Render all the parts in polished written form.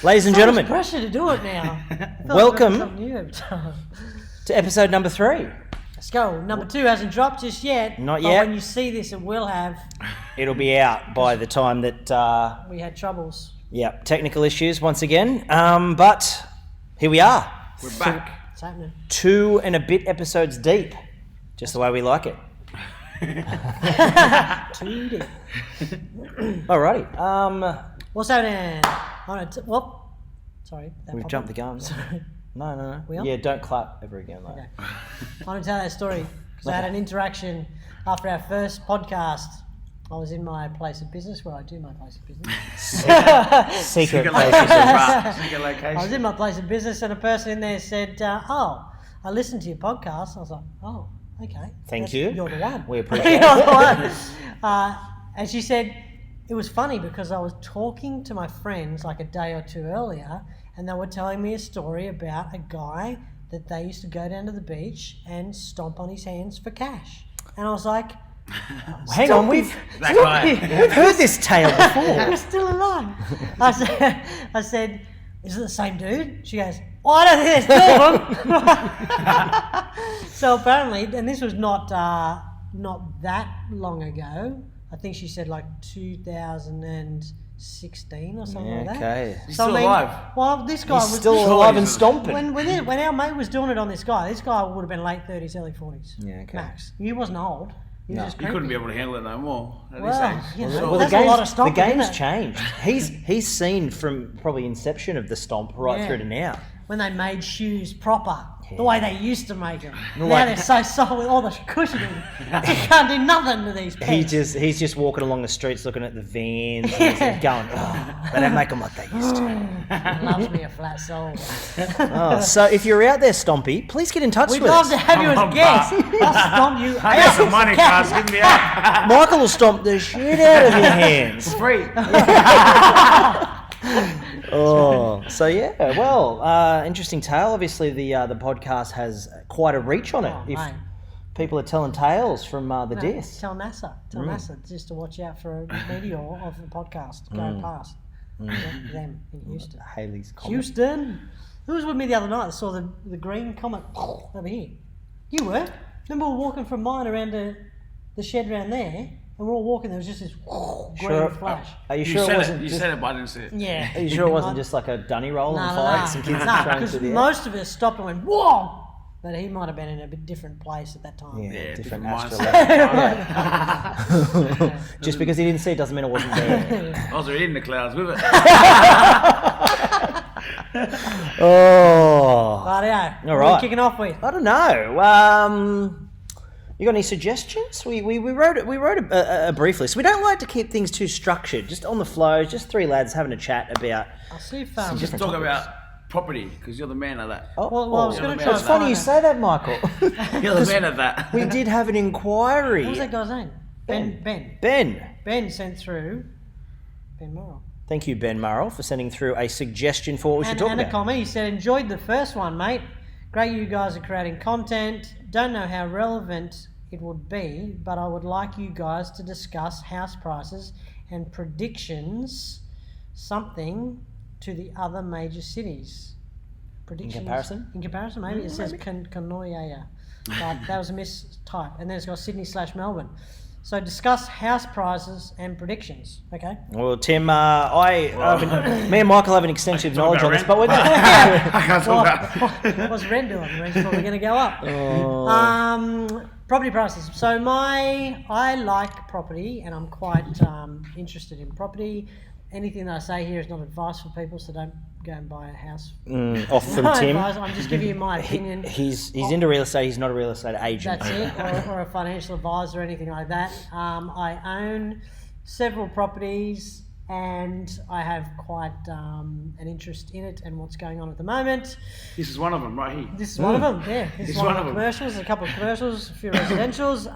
Ladies and gentlemen, pressure to do it now. Welcome to episode number 3. Let's go. Number 2 hasn't dropped just yet. Not yet. But when you see this, it will have. It'll be out by the time that we had troubles. Yeah, technical issues once again. But here we are. We're back. It's happening. 2 and a bit episodes deep, just the way we like it. 2 deep. Alrighty. What's happening? Sorry. We've jumped the gun. Sorry. No. We on? Yeah, don't clap ever again. Like. Okay. I want to tell that story because I had an interaction after our first podcast. I was in my place of business where I do my place of business. Secret Secret location. I was in my place of business and a person in there said, I listened to your podcast. I was like, oh, okay. Thank you. You're the one. We appreciate it. You're the one. And she said, it was funny because I was talking to my friends like a day or two earlier and they were telling me a story about a guy that they used to go down to the beach and stomp on his hands for cash. And I was like, hang on, we've heard this tale before. You're still alive. I said, is it the same dude? She goes, I don't think there's 2 of them. So apparently, and this was not that long ago. I think she said like 2016 or something like that. Okay. He's still alive. Well, this guy was still alive and stomping. When our mate was doing it on this guy would have been late 30s, early 40s. Yeah, okay. Max. He wasn't old. He was just He couldn't creepy. be able to handle it no more. At Well, this age. you know, Well, that's a lot of stomping. The game's isn't it? changed. He's seen from probably inception of the stomp right through to now. When they made shoes proper, the way they used to make them. Now Like- they're so soft with all the cushioning. You can't do nothing to these pets. He's just walking along the streets looking at the vans and he's going, they don't make them like they used to. Loves me a flat soul. So if you're out there, Stompy, please get in touch We'd with love us. to have you as a guest. I'll stomp you. I got some money, cuz. Give me out. Michael will stomp the shit out of your hands. Free. So yeah, well, interesting tale. Obviously, the podcast has quite a reach on it. Oh, if mate. people are telling tales from the death. Tell NASA just to watch out for a meteor of the podcast going past them in Houston. Haley's comment. Houston. Who was with me the other night that saw the green comet over here? You were. Remember we were walking from mine around the shed around there, and we're all walking. There was just this green flash. Are you You sure it said wasn't? it. You just, said it, but I didn't see it. Yeah. Are you sure it wasn't just like a dunny roll on fire? Some kids trying because to the air? most of us stopped and went, whoa! But he might have been in a bit different place at that time. Yeah, different different astral. Just because he didn't see it doesn't mean it wasn't there. I was already in the clouds with it. Oh. But yeah, All right. We're kicking off with. I don't know. You got any suggestions? We wrote a brief list. We don't like to keep things too structured. Just on the flow. Just 3 lads having a chat about. I'll see if Just different talk topics. about property, because you're the man of that. Oh, Well, I was going to yeah, try. it's funny you say that, Michael. You're the man of that. We did have an inquiry. What was that guy's name? Ben. Ben sent through. Ben Morrill. Thank you, Ben Murrell, for sending through a suggestion for what we should talk And a about. comment. He said, enjoyed the first one, mate. Great you guys are creating content. Don't know how relevant it would be, but I would like you guys to discuss house prices and predictions, something to the other major cities. Predictions. In comparison, maybe. It says Kanoya. But that was a mistype. And then it's got Sydney/Melbourne. So discuss house prices and predictions. Okay. Well, Tim, me and Michael have an extensive knowledge on this, but we're going I can't talk about. What's rent doing? Rent's probably going to go up. Property prices. So I like property, and I'm quite interested in property. Anything that I say here is not advice for people, so don't go and buy a house. off from No Tim. advice, I'm just giving you my opinion. He's into real estate. He's not a real estate agent. That's it, or a financial advisor or anything like that. I own several properties, and I have quite an interest in it and what's going on at the moment. This is one of them right here. This is one of them, yeah. This is one of the them. commercials, a couple of commercials, a few residentials.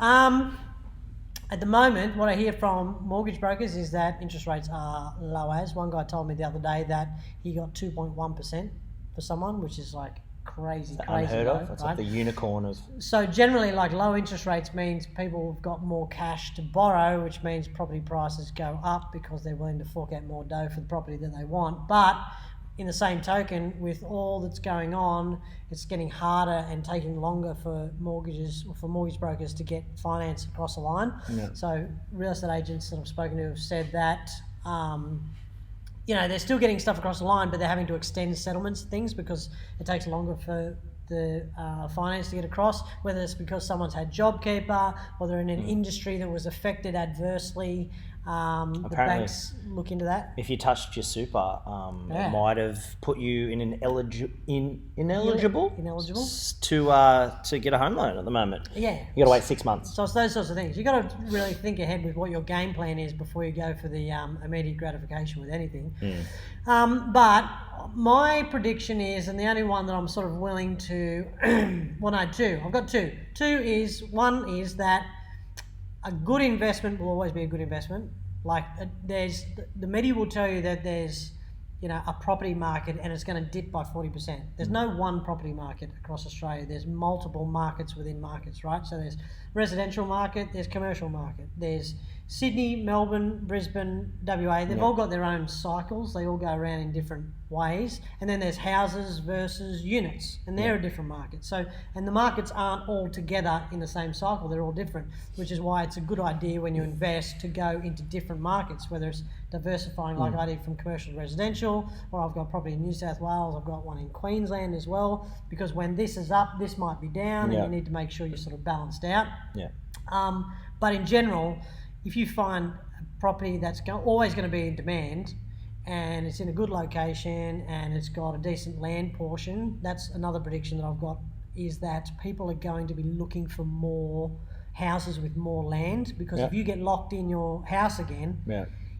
At the moment, what I hear from mortgage brokers is that interest rates are low as. One guy told me the other day that he got 2.1% for someone, which is like crazy Unheard low, of. It's right? like the unicorn of. So generally, like low interest rates means people have got more cash to borrow, which means property prices go up because they're willing to fork out more dough for the property that they want. But in the same token, with all that's going on, it's getting harder and taking longer for mortgage brokers to get finance across the line. Yeah. So real estate agents that I've spoken to have said that, they're still getting stuff across the line, but they're having to extend settlements and things because it takes longer for the finance to get across, whether it's because someone's had JobKeeper or they're in an industry that was affected adversely. The banks look into that. If you touched your super, it might have put you in an ineligible to get a home loan at the moment. Yeah. You got to wait 6 months. So it's those sorts of things. You got to really think ahead with what your game plan is before you go for the immediate gratification with anything. But my prediction is, and the only one that I'm sort of willing to, two. I've got two. One is that a good investment will always be a good investment. Like the media will tell you that there's, a property market and it's going to dip by 40%. There's no one property market across Australia. There's multiple markets within markets, right? So there's residential market, there's commercial market, there's Sydney, Melbourne, Brisbane, WA. They've all got their own cycles. They all go around in different ways. And then there's houses versus units, and they're a different market. So, and the markets aren't all together in the same cycle. They're all different, which is why it's a good idea when you invest to go into different markets, whether it's diversifying like I did from commercial to residential, or I've got property in New South Wales, I've got one in Queensland as well, because when this is up, this might be down, and you need to make sure you're sort of balanced out. Yeah. But in general, if you find a property that's always going to be in demand and it's in a good location and it's got a decent land portion, that's another prediction that I've got, is that people are going to be looking for more houses with more land, because if you get locked in your house again,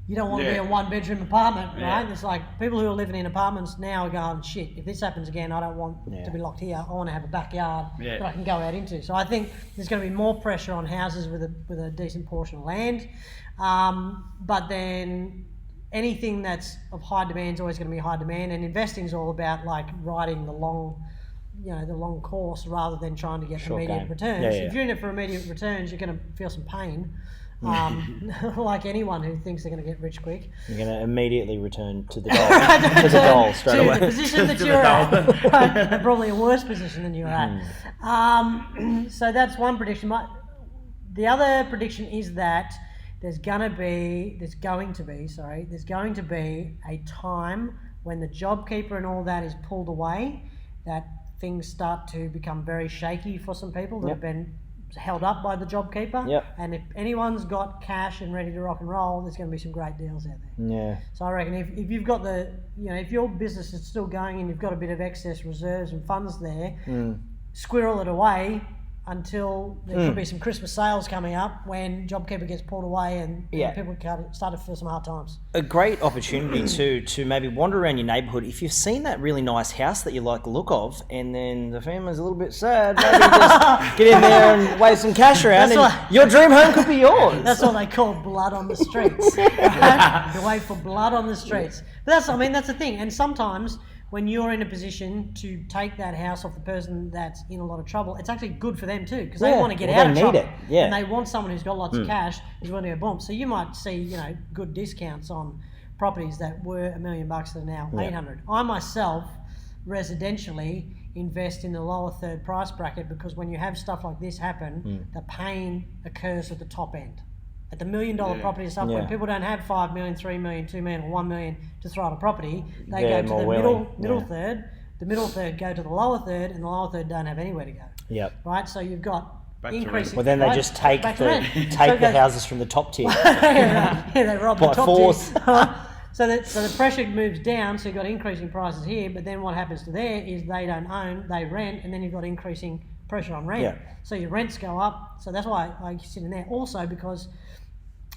you don't want to be a one-bedroom apartment, right? It's like people who are living in apartments now are going, shit, if this happens again, I don't want to be locked here. I want to have a backyard that I can go out into. So I think there's going to be more pressure on houses with a decent portion of land. But then anything that's of high demand is always going to be high demand, and investing is all about like riding the long course rather than trying to get immediate returns. If you're in it for immediate returns, you're going to feel some pain. Like anyone who thinks they're going to get rich quick. You're going to immediately return to the goal, to the goal straight away. The position that you're at, probably a worse position than you're at. So that's one prediction. The other prediction is that there's going to be a time when the JobKeeper and all that is pulled away, that things start to become very shaky for some people that have been held up by the JobKeeper. And if anyone's got cash and ready to rock and roll, there's going to be some great deals out there. So I reckon if you've got if your business is still going and you've got a bit of excess reserves and funds there, squirrel it away until there could be some Christmas sales coming up when JobKeeper gets pulled away and people start to feel some hard times. A great opportunity too to maybe wander around your neighbourhood. If you've seen that really nice house that you like the look of, and then the family's a little bit sad, maybe just get in there and wave some cash around, your dream home could be yours. That's what they call blood on the streets. Right? You wait for blood on the streets. But that's the thing. And sometimes when you're in a position to take that house off the person that's in a lot of trouble, it's actually good for them too, because they want to get out of trouble. And they want someone who's got lots of cash who's willing to go boom. So you might see, good discounts on properties that were $1 million that are now 800. I myself, residentially, invest in the lower third price bracket, because when you have stuff like this happen, the pain occurs at the top end. At the $1 million property stuff, when people don't have 5 million, 3 million, 2 million, or 1 million to throw at a property, they go to the middle third. The middle third go to the lower third, and the lower third don't have anywhere to go. Right, so you've got increasing. Well, then they just take the houses from the top tier. They rob the top force. tier. So the pressure moves down, so you've got increasing prices here, but then what happens to there is they don't own, they rent, and then you've got increasing pressure on rent. So your rents go up. So that's why I sit in there. Also, because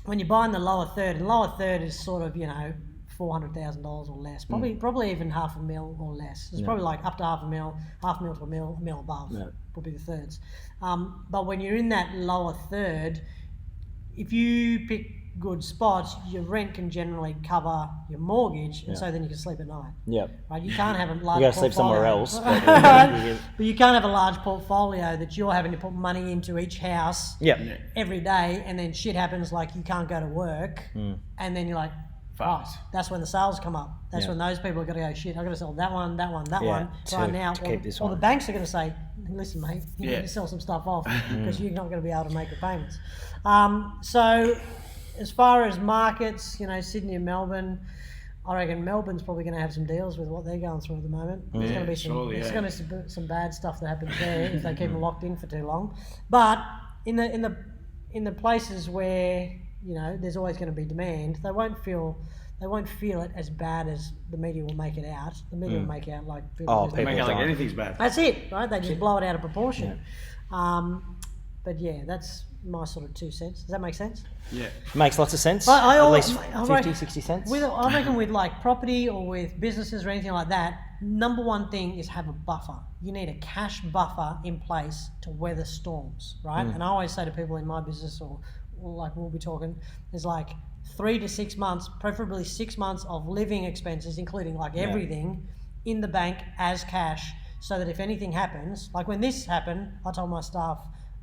when you're buying the lower third, and the lower third is sort of, $400,000 or less, probably even $500,000 or less. It's probably like up to $500,000 to $1 million above would be the thirds. But when you're in that lower third, if you pick good spots, your rent can generally cover your mortgage, and so then you can sleep at night. Yep. Right? You can't have a large. You got to sleep somewhere portfolio. else. But you can't have a large portfolio that you're having to put money into each house Yep. every day, and then shit happens like you can't go to work, and then you're like, Fast. oh, that's when the sales come up. That's Yeah. when those people are going to go, shit, I've got to sell that one Yeah, right now. to keep this or one. the banks are going to say, listen, mate, you Yeah. need to sell some stuff off because you're not going to be able to make the payments. So as far as markets, Sydney and Melbourne, I reckon Melbourne's probably going to have some deals with what they're going through at the moment. There's going to be some bad stuff that happens there if they keep them locked in for too long. But in the places where there's always going to be demand, they won't feel it as bad as the media will make it out. The media will make out like people Make out like anything's bad. that's it, right? They just blow it out of proportion. But yeah, that's my sort of 2 cents. Does that make sense? Yeah. Makes lots of sense. I At least I 50, reckon- 60 cents. I reckon with like property or with businesses or anything like that, number one thing is have a buffer. You need a cash buffer in place to weather storms, right? And I always say to people in my business or like we'll be talking, there's like 3 to 6 months, preferably 6 months of living expenses, including like everything in the bank as cash, so that if anything happens, like when this happened, I told my staff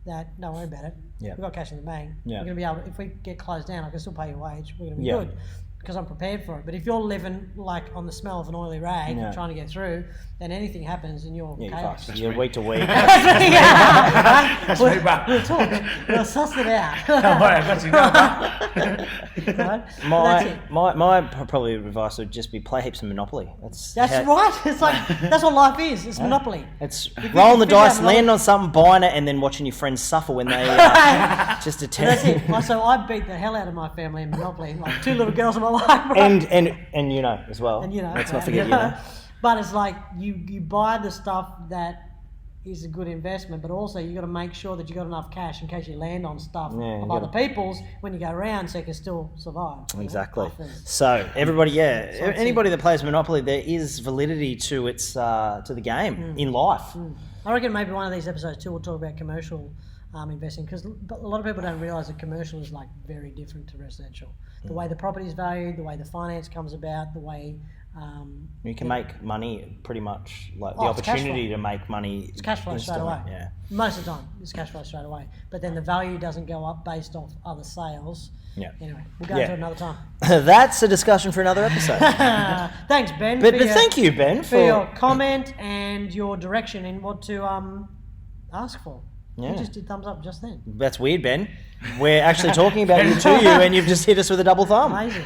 that don't worry about it. Yeah. We've got cash in the bank. Yeah. We're going to be able, if we get closed down, I can still pay your wage. We're going to be Yeah. good because I'm prepared for it. But if you're living like on the smell of an oily rag trying to get through, then anything happens and you're chaos. You're week to week. That's me, bro. We'll talk. We'll suss it out. Don't worry, I got you now, bro. Right? That's it. My probably advice would just be play heaps of Monopoly. That's right. It's like that's what life is. It's Monopoly. It's you rolling the figure out dice, land on something, buying it, and then watching your friends suffer when they just That's attempt. it. So I beat the hell out of my family in Monopoly. Like 2 little girls in my life. Right? And as well. And let's not forget But it's like you buy the stuff that is a good investment, but also you got to make sure that you got enough cash in case you land on stuff of other people's when you go around, so you can still survive. Exactly. So everybody, anybody that plays Monopoly, there is validity to its to the game in life. I reckon maybe one of these episodes too we'll talk about commercial investing, because a lot of people don't realise that commercial is like very different to residential. The way the property is valued, the way the finance comes about, the way you can make money pretty much, like the it's cash opportunity flow. to make money. It's cash flow straight away. Yeah. Most of the time, it's cash flow straight away. But then the value doesn't go up based off other sales. Yeah. Anyway, we'll go into it another time. That's a discussion for another episode. Thanks, Ben. But thank you, Ben, for your comment and your direction in what to ask for. Yeah. You just did thumbs up just then. That's weird, Ben. We're actually talking about you to you, and you've just hit us with a double thumb. Amazing.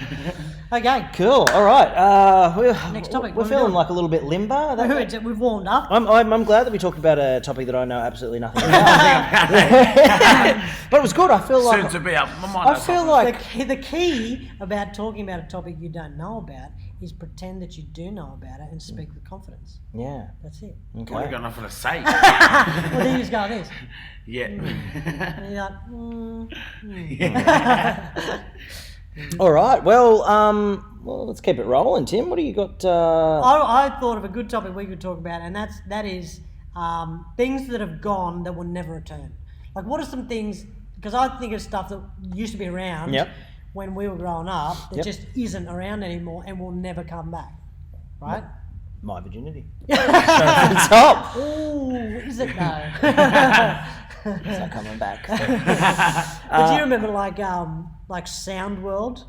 Okay. Cool. All right. Next topic. We're feeling like a little bit limber. We've warmed up. I'm glad that we talked about a topic that I know absolutely nothing about. But it was good. I feel like Soon to be up. I feel like The key about talking about a topic you don't know about is pretend that you do know about it and speak with confidence. yeah. That's it. Okay. Well, you got nothing to say. Well, then you just go like this. Yeah. And you're like, All right. Well, let's keep it rolling, Tim. What do you got? I thought of a good topic we could talk about, and that is things that have gone that will never return. Like, what are some things? Because I think of stuff that used to be around when we were growing up that just isn't around anymore and will never come back. Right? My virginity. Top. Ooh, is it though? It's not coming back. But do you remember like Sound World?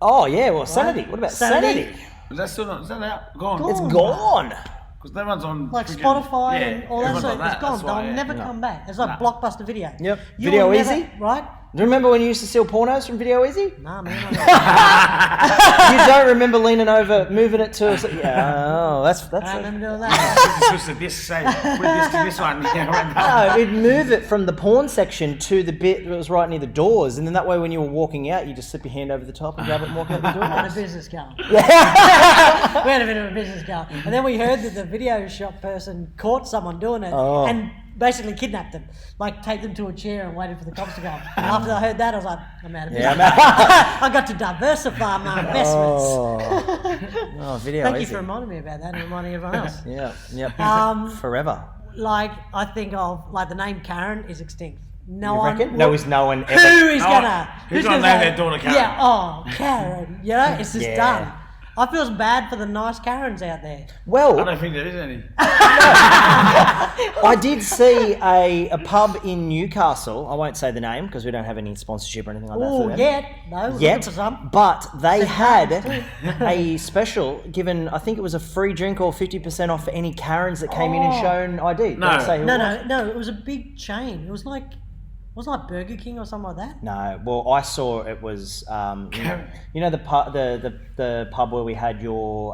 Oh yeah. Well, Sanity. What about Sanity? Is that still not? Is that out? Gone? It's gone. Because that one's on Like freaking- Spotify yeah, and all that everyone's stuff. like It's gone. That's why, They'll never No. come back. It's like Blockbuster Video. Yep. You Video will never- Easy. Right? Do you remember when you used to steal pornos from Video Easy? Nah, man. You don't remember leaning over, moving it to? That's. I remember doing that. Switch the disc, say, put this to this one. Yeah, right now. No, it'd move it from the porn section to the bit that was right near the doors, and then that way, when you were walking out, you just slip your hand over the top and grab it and walk out the door. We had a business going. We had a bit of a business going. And then we heard that the video shop person caught someone doing it and basically kidnapped them. Like, take them to a chair and waited for the cops to go. And after I heard that, I was like, I'm out of business. I got to diversify my investments. Video Thank Easy. you for reminding me about that and reminding everyone else. Yeah. Um, Forever. Like, I think of, like, the name Karen is extinct. No You one. reckon? No, is no one Who ever. is No gonna? who's gonna name their daughter Karen? Yeah. Oh, Karen. You know, it's just Yeah. done. I feel bad for the nice Karens out there. I Well, don't think there is any. I did see a pub in Newcastle. I won't say the name because we don't have any sponsorship or anything like that. Oh, for them. no, looking Yet, for some. but they had Karens a special given. I think it was a free drink or 50% off for any Karens that came in and shown ID. No. Did I say who it was? No. It was a big chain. It was like Burger King or something like that. No, well, I saw it was you know the pub the pub where we had your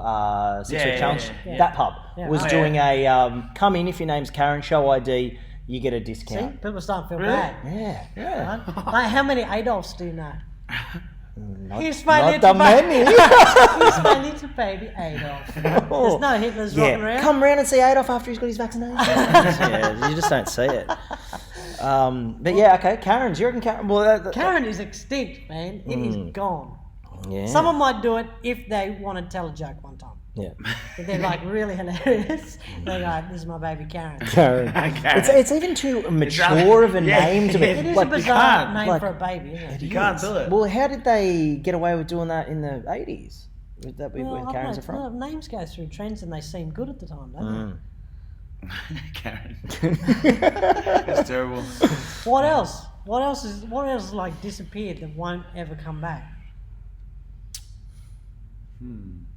6 week challenge. yeah. That pub Yeah. was Oh, doing a come in if your name's Karen, show ID, you get a See, discount. people starting to feel Really? bad. Yeah. Right? Like, how many Adolfs do you know? Not, Here's my not little the many. Here's my little baby Adolf. There's no Hitlers rocking around. Come round and see Adolf after he's got his vaccination. Yeah, you just don't see it. But yeah, okay, Karen's. You reckon Karen? Well, Karen is extinct, man. It is gone. yeah. Someone might do it if they want to tell a joke one time. Yeah. If they're like really hilarious, they go, "This is my baby Karen." Karen. Karen. It's even too mature of a Yeah. name to be. It is like, a bizarre can't, name like- for a baby, isn't it? You can't do it. Well, how did they get away with doing that in the 80s? With that, Well, where I don't Karens know, are from? names go through trends and they seem good at the time, don't Karen. It's terrible. they? What else? What else is like disappeared that won't ever come back?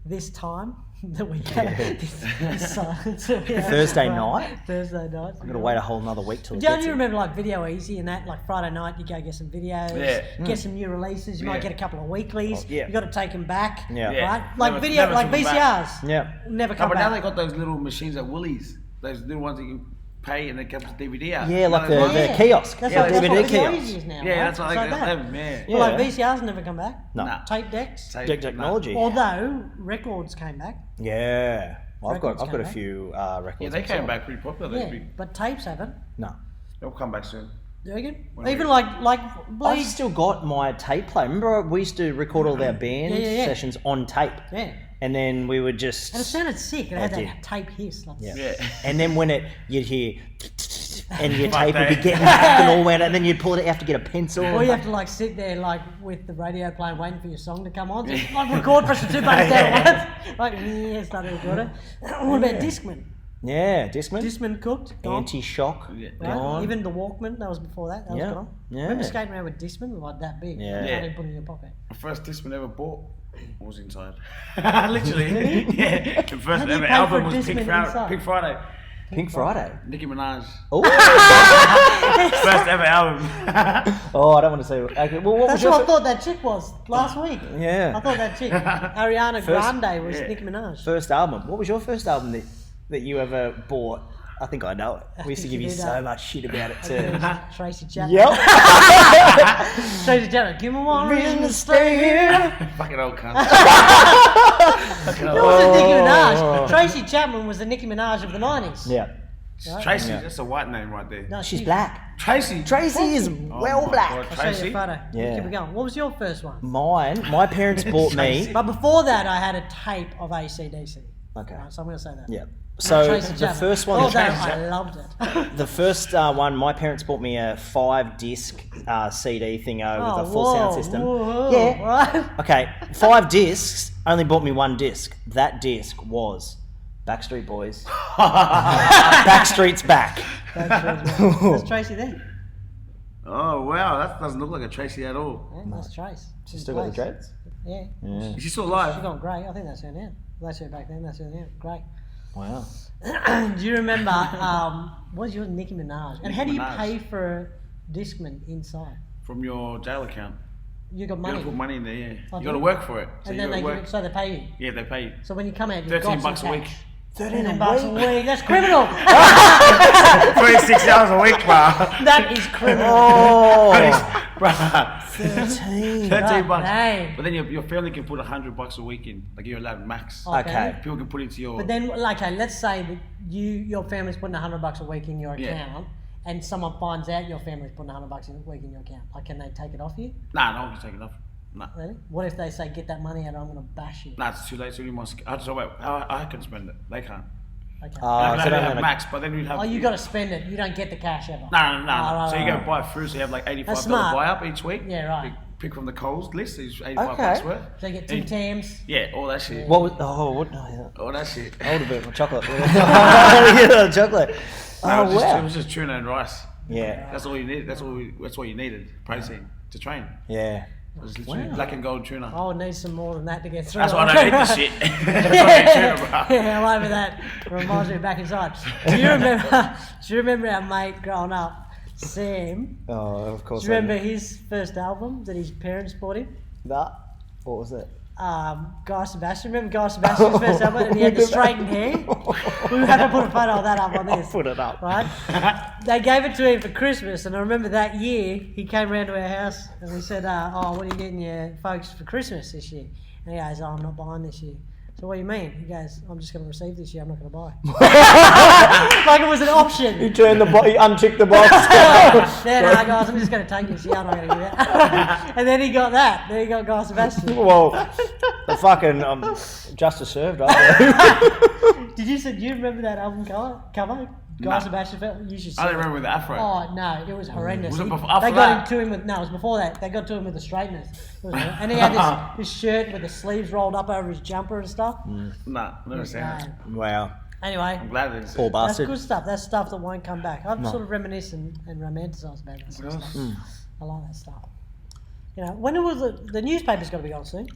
This time that we have this silence. Thursday night? Thursday night. I've got to wait a whole another week till it Don't gets you here. remember like Video Easy and that? Like Friday night, you go get some videos, Yeah. get some new releases. You might Yeah. get a couple of weeklies. yeah. You got to take them back. Yeah. Yeah. Right? Like Never- video, never like took 'em back. VCRs. Yeah. Never No, come but now they back. got those little machines at Woolies. Those little ones that you pay and they kept the DVD out. Yeah, like No, the they're- kiosk. That's Yeah, what, that's DVD what Video kiosk. Easy is now. Yeah, right? that's what It's they like got that. them, yeah. Well, like Yeah. VCRs never come back. No. Nah. Tape decks. Tape- Technology. Although records came back. Yeah. Well, I've got Records a came back. few records. Yeah, they came myself. back pretty popular. Yeah, Those big. but tapes haven't. No. They'll come back soon. Do you reckon? When Even we- like I've Bleed. still got my tape player. Remember we used to record all our band Yeah. sessions on tape. Yeah. And then we would just... And it sounded sick. It had did. that tape hiss. Like, Yeah. Yeah. And then when you'd hear... And your Fuck tape would be that. getting back and all went, and then you'd pull it, you have to get a pencil. Or you have to like sit there like with the radio playing, waiting for your song to come on. So, like record, press the two buttons down at once. Like, yeah, start to record it. What about Discman? Yeah, Discman. Discman cooked. Gone. Anti-shock. Yeah. Right? Gone. Even the Walkman, that was before that. That Yeah. was gone. Yeah. Remember skating around with Discman like that big? Yeah. You Yeah. didn't put it in your pocket. The first disc I ever bought was inside. Literally. Yeah. The How first do you ever pay for album a was Discman Pink Friday. inside? Pink Friday. Pink Friday. Nicki Minaj. Oh. First ever album. Oh, I don't want to say. Okay, well, what That's was what I your thought that chick was last week. Yeah. I thought that chick, Ariana First- Grande, was yeah. Nicki Minaj. first album? What was your first album that you ever bought? I think I know it. We used to think give you you do so that. much shit about it It too. was Tracy Chapman. Yep. Tracy Chapman, give me one Reason reason to to stay here. Fucking old cunt. Fucking It old. wasn't Nicki Oh. Minaj. Tracy Chapman was the Nicki Minaj of the 90s. Yeah. Tracy, Yeah. that's a white name right there. No, She's black. Tracy. Tracy is Oh well my black. God, I'll show you Tracy. a photo. Yeah. Keep it going. What was your first one? Mine. My parents bought me. But before that, I had a tape of AC/DC. Okay. Right, so I'm going to say that. Yeah. So Tracy the Chapman. first one. Although I loved it. The first one, my parents bought me a 5-disc CD thingo with a full whoa, sound system. whoa, Yeah. Right? Okay, 5 discs, only bought me 1 disc. That disc was Backstreet Boys. Backstreet's back. That's Tracy there. Oh wow, that doesn't look like a Tracy at all. Yeah, that's Trace. She's still got the dreads? Yeah. Is she still She's alive? gone grey. I think that's her now. That's her back then. That's her now. Great. Wow. Do you remember, what was yours? Nicki Minaj. And how do you Minaj. pay for a Discman inside? From your jail account. You got You money. gotta put money in there, yeah. Oh, You do gotta you? work for it. So And you then they gotta give work. it, so they pay you. Yeah, they pay you. So when you come out, you've 13 got bucks some a week. cash. 13 bucks a a week. That's criminal. 26 hours a week, bro. That is criminal. Oh, Bro. 13. 13 bucks. Dang. But then your family can put $100 a week in. Like you're allowed max. Okay. People can put into your. But then, okay, let's say that your family's putting $100 a week in your Yeah. account, and someone finds out your family's putting $100 a week in your account. Like, can they take it off you? Nah, no one can take it off. Nah. Really? What if they say, get that money out, or I'm going to bash you? Nah, it's too late. So you must. I can spend it. They can't. Okay. So I'd don't have have max, but then you'd have. Oh, you got to spend it. You don't get the cash ever. No. right, So you right. go buy fruit, so you have like $85 smart. buy up each week. Yeah, right. You pick from the Coles list, so it's 85 Okay. bucks worth. So you get Tim Tams. Yeah, all that shit. What was? Oh, what? Oh, yeah. All that shit. Hold a bit of chocolate. Yeah, chocolate. No, Oh it wow. was just tuna and rice. Yeah. That's all you needed. That's what you needed. Protein to train. Yeah. It was literally Wow. black and gold tuna. I would need some more than that to get through. That's why I don't eat the shit. That's why I eat tuna, bro. Yeah, all over that. Reminds me back inside. Do you remember our mate growing up, Sam? Oh, of course. Do you remember his first album that his parents bought him? that? What was it? Guy Sebastian. Remember Guy Sebastian's first album? And he had the straightened hair. We had to put a photo of that up on this. Put it up. Right? They gave it to him for Christmas, and I remember that year he came round to our house and we said, "Oh, what are you getting your folks for Christmas this year?" And he goes, "Oh, I'm not buying this year." So what do you mean? He goes, "I'm just going to receive this year. I'm not going to buy." Like it was an option. He turned the he unticked the box. No, guys, I'm just going to take this year. I'm not going to do that. And then he got that. Then he got Guy Sebastian. Well, the fucking justice served. I Do you remember that album cover? Guy No. Sebastian, you should see I don't it. remember the afro. Oh no, it was horrendous. Was it He- before- after they got that? into him with it was before that. They got to him with the straighteners, and he had this shirt with the sleeves rolled up over his jumper and stuff. Nah, never seen it. Wow. Anyway, I'm glad I didn't see Poor it. that's bastard. good stuff. That's stuff that won't come back. I've sort of reminisced and romanticise about that sort of stuff. I like that stuff. You know, when it was the newspaper's got to be on soon.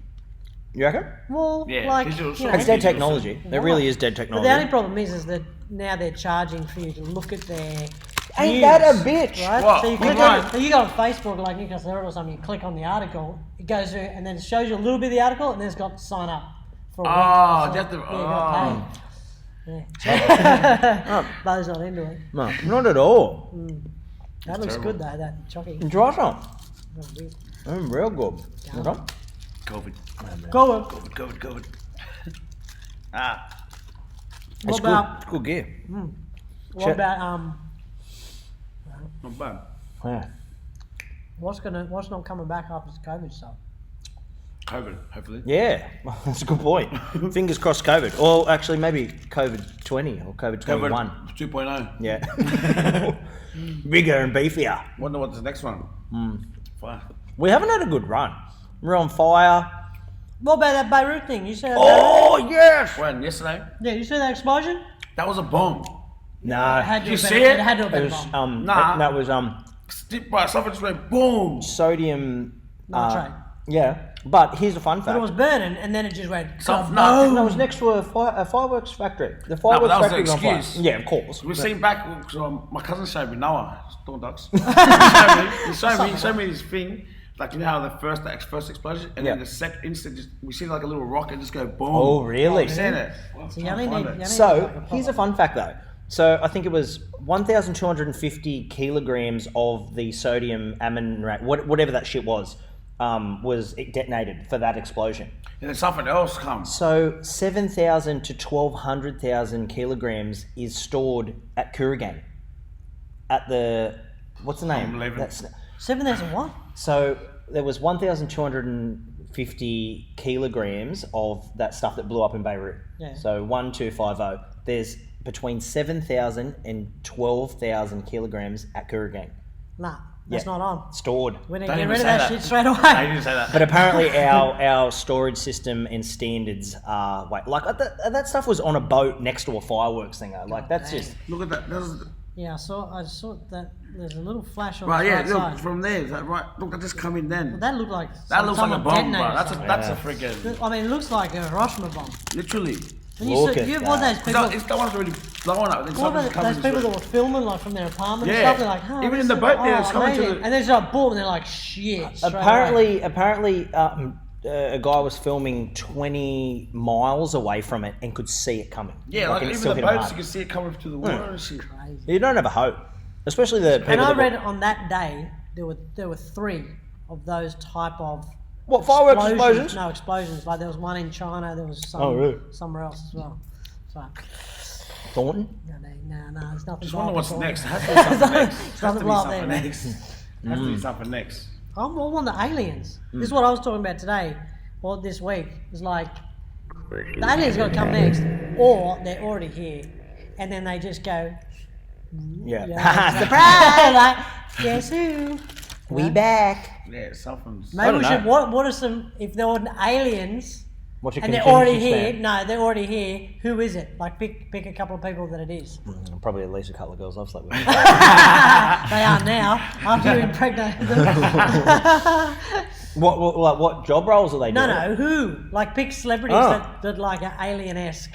You reckon? Well, Yeah, like digital you sort know, of It's dead Digital technology. There Right. really is dead But technology. the only problem is that now they're charging for you to look at their. Ain't news, that a bitch? Right? What? So you, Click click on on, so you go on Facebook like Nick or something, you click on the article, it goes through and then it shows you a little bit of the article and then it's got sign up for a week. Oh, So, you have to. yeah, you got Oh. paid. Yeah. Bo's not into it. No, not at all. That looks terrible. good though, that chocky. Try some. That's weird. Real good. Okay. COVID. Go on. COVID. Ah. What It's about good. Good gear. what about Not bad. Yeah. what's not coming back after this COVID stuff? COVID, hopefully. Yeah, that's a good point. Fingers crossed COVID. Or actually maybe COVID 20 or COVID 21. COVID 2.0. Yeah. Bigger and beefier. Wonder what the next one. Fire. We haven't had a good run. We're on fire. What about that Beirut thing? You said Oh, yes! When? Yesterday? yeah, you saw that explosion? That was a bomb. No. It had to you have see been, it? it had to have It been was, a bomb. Nah. that was Right, something just went boom. sodium. Nitrate. Yeah. But here's a fun But it was fact. burning, and then it just went. Something- boom. No, it was next to a fireworks factory. The fireworks that was factory the was on fire. excuse. Yeah, of course. We've seen back, so my cousin showed me Noah, Storm Ducks. he showed me this thing, like you know how the first explosion, and then Yeah. the second instant, we see like a little rocket just go boom. Oh, really? I've seen it. So you only need. So here's a fun fact though. So I think it was 1,250 kilograms of the sodium ammonite, whatever that shit was detonated for that explosion. And then something else comes. So 7,000 to 1,200,000 kilograms is stored at Kooragang, at the what's the name? 11. 7,000 what? So there was 1,250 kilograms of that stuff that blew up in Beirut. Yeah. So 1250. There's between 7,000 and 12,000 kilograms at Kooragang Nah, that's Yeah. not on. stored. We need to Don't get even rid of say that that. shit straight away. I didn't say that. But apparently our storage system and standards are that stuff was on a boat next to a fireworks thing. Like that's dang. just Look at that. That's, Yeah, I saw that. There's a little flash on right, the yeah, right look, side. from there. Is that right? Look, that just come in then. That looked like That looks like a someone bomb, bro. detonated That's a something. freaking, I mean, it looks like a Hiroshima bomb. literally. And Look you at you have all that. those people. It's that one's already blown up. Then What something's about coming those this people way. that were filming like from their apartment and Yeah. stuff? They're like, oh, Even this in the is- boat there, oh, it's coming to amazing. the- And then it's like boom, and they're like, shit. straight away. apparently a guy was filming 20 miles away from it and could see it coming. Yeah, like it even still the hit him boats, you hard. can see it coming through the water and shit. Crazy. You don't have a hope, especially the people. And I that were- read on that day there were 3 of those type of what fireworks explosions? No explosions. Like there was one in China. There was some Oh, really? somewhere else as well. So Thornton. no, it's nothing. Just wonder what's blow up next. It before. has to be something next. It's Has nothing to be blow up something there, man. next. Has to be something next. I'm more on the aliens. This is what I was talking about today, or this week. It's like the aliens got to come next, or they're already here, and then they just go, Yeah. yeah, Surprise! like, guess who? We back. Yeah, something's. Maybe don't we should. know. What are some? If there were aliens What's your and they're contingency already here, plan? no, they're already here. Who is it? Like pick a couple of people that it is. Probably at least a couple of girls I've slept with. They are now after you impregnated them. What job roles are they doing? No, who? Like pick celebrities that like are alien-esque.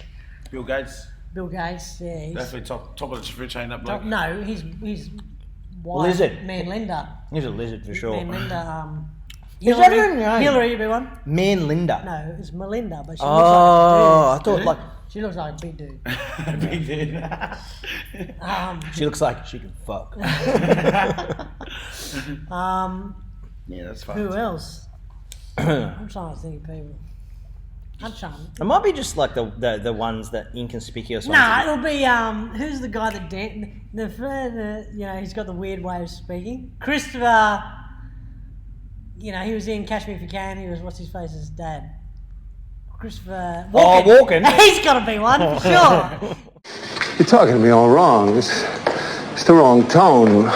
Bill Gates. Bill Gates, yeah. Definitely top of the food chain, that bloke. No, he's wife, Lizard. Man Linda. He's a lizard for sure. Man Linda. Is that her name? Hillary, everyone. Man Linda. No, it's Melinda, but she I looks like a thought dude. like She looks like a big dude. Big dude. she looks like she can fuck. Yeah, that's fine. Who else? I'm trying to think of people. It might be just like the ones that inconspicuous ones. Nah, it'll be who's the guy that he's got the weird way of speaking. Christopher. He was in Catch Me If You Can. He was what's his face's dad. Christopher. Walken. Oh, Walken. He's got to be one for sure. You're talking to me all wrong. It's the wrong tone.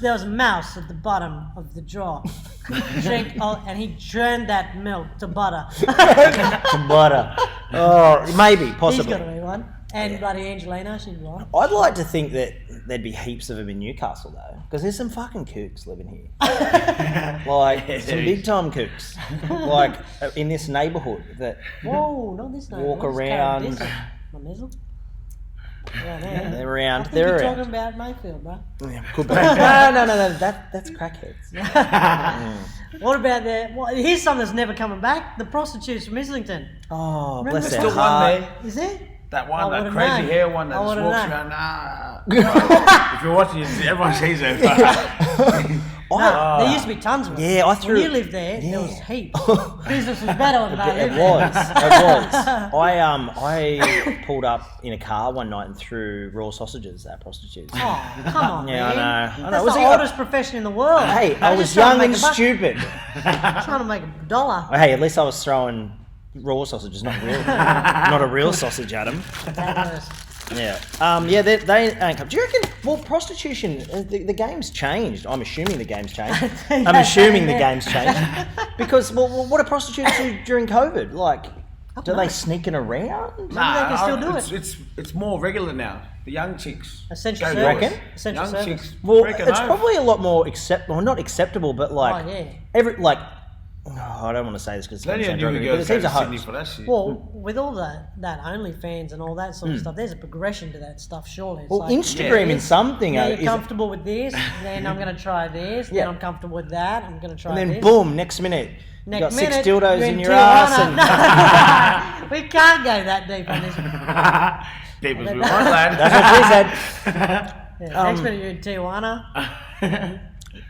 There was a mouse at the bottom of the drawer. And he churned that milk to butter. To butter. Oh, maybe, He's possibly. got to be one. And bloody Angelina, she's one. I'd like to think that there'd be heaps of them in Newcastle though, because there's some fucking kooks living here. Like some big time kooks, like in this neighbourhood that Whoa, not this name. walk This is around. Not Nizzle. Yeah, there. They're around. I think They're you're around. talking about Mayfield, bro. Yeah, could be. No. That's crackheads. What about here's something that's never coming back. The prostitutes from Islington. Oh, Remember bless the their Still one heart. there. Is it? That I one, that would've crazy known. hair one that I just would've walks known. around. If you're watching, everyone sees it. There used to be tons of them. Yeah, I threw. When you lived there, there was heaps. Business was better when they It lived there. was. I pulled up in a car one night and threw raw sausages at prostitutes. Oh, come on, Yeah, man. I know. That's Was the he- oldest profession in the world. Hey, They're I was just trying young to and make a buck. stupid. Trying to make $1. Hey, at least I was throwing raw sausages, not a real sausage at them. That was- Yeah. They ain't come. Do you reckon? Well, prostitution. The game's changed. I'm assuming the game's changed. I'm assuming the game's changed because what do prostitutes do during COVID? Like, do they sneaking around? Maybe they can still do it. It's more regular now. The young chicks. Essential go service. do it. reckon? Essential Young service. chicks. Well, break it it's home. probably a lot more not acceptable, but like Oh, yeah. I don't want to say this because it's Plenty going of to sound new derogatory, but girls it go seems to a Sydney hoax. for that shit. Well, with all that OnlyFans and all that sort of stuff, there's a progression to that stuff, surely. It's Well, like, Instagram in something, now is you're comfortable with this, then I'm going to try this, Yeah. then I'm comfortable with that, I'm going to try and then this. boom, next minute, you Next got minute, 6 dildos you're in your Tijuana. ass, and We can't go that deep on this. Deep as we want, lad. that's what she said. Yeah, next minute you're in Tijuana,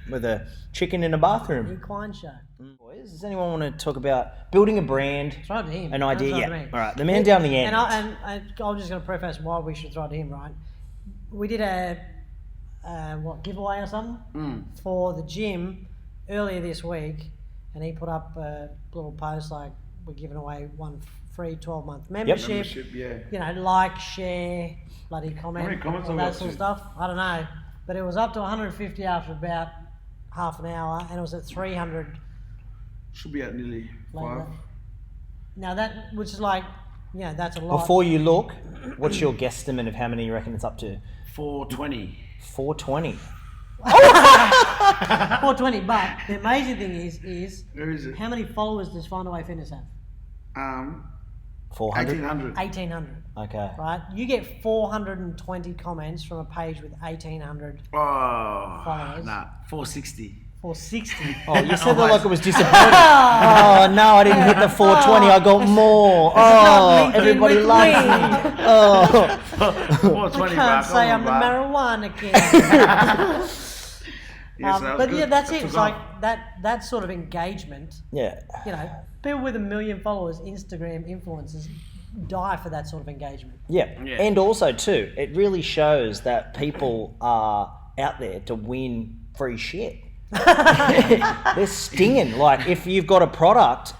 With a chicken in a bathroom. Equine show. Boys, does anyone want to talk about building a brand? Throw it to him. An idea, Throw it yeah. to me. All right, the man down the end. And I'm just going to preface why we should throw it to him, right? We did a giveaway or something for the gym earlier this week, and he put up a little post like we're giving away one free 12-month membership. Membership, yeah. You know, like, share, bloody comment, How many comments all have we that got sort of to? stuff. I don't know, but it was up to 150 after about half an hour, and it was at 300 Should be at nearly later. 5. Now that, which is like, that's a lot. Before you look, what's your guesstimate of how many you reckon it's up to? 420. 420. 420, but the amazing thing is Where is it? how many followers does Find a Way Fitness have? 400? 1800. 1,800, Okay. right? You get 420 comments from a page with 1,800 Oh, Followers. nah, 460. or 60. Oh, you said that like it was disappointing. Oh, no, I didn't hit the 420. I got more. not Oh, LinkedIn everybody with loves me. me. Oh. 420, I can't bro, say come I'm the on, bro. marijuana king. Yes, that was But good. yeah, that's That it. took It's off. like that sort of engagement. Yeah. People with 1 million followers, Instagram influencers, die for that sort of engagement. Yeah. Yeah. And also, too, it really shows that people are out there to win free shit. They're stinging. Like, if you've got a product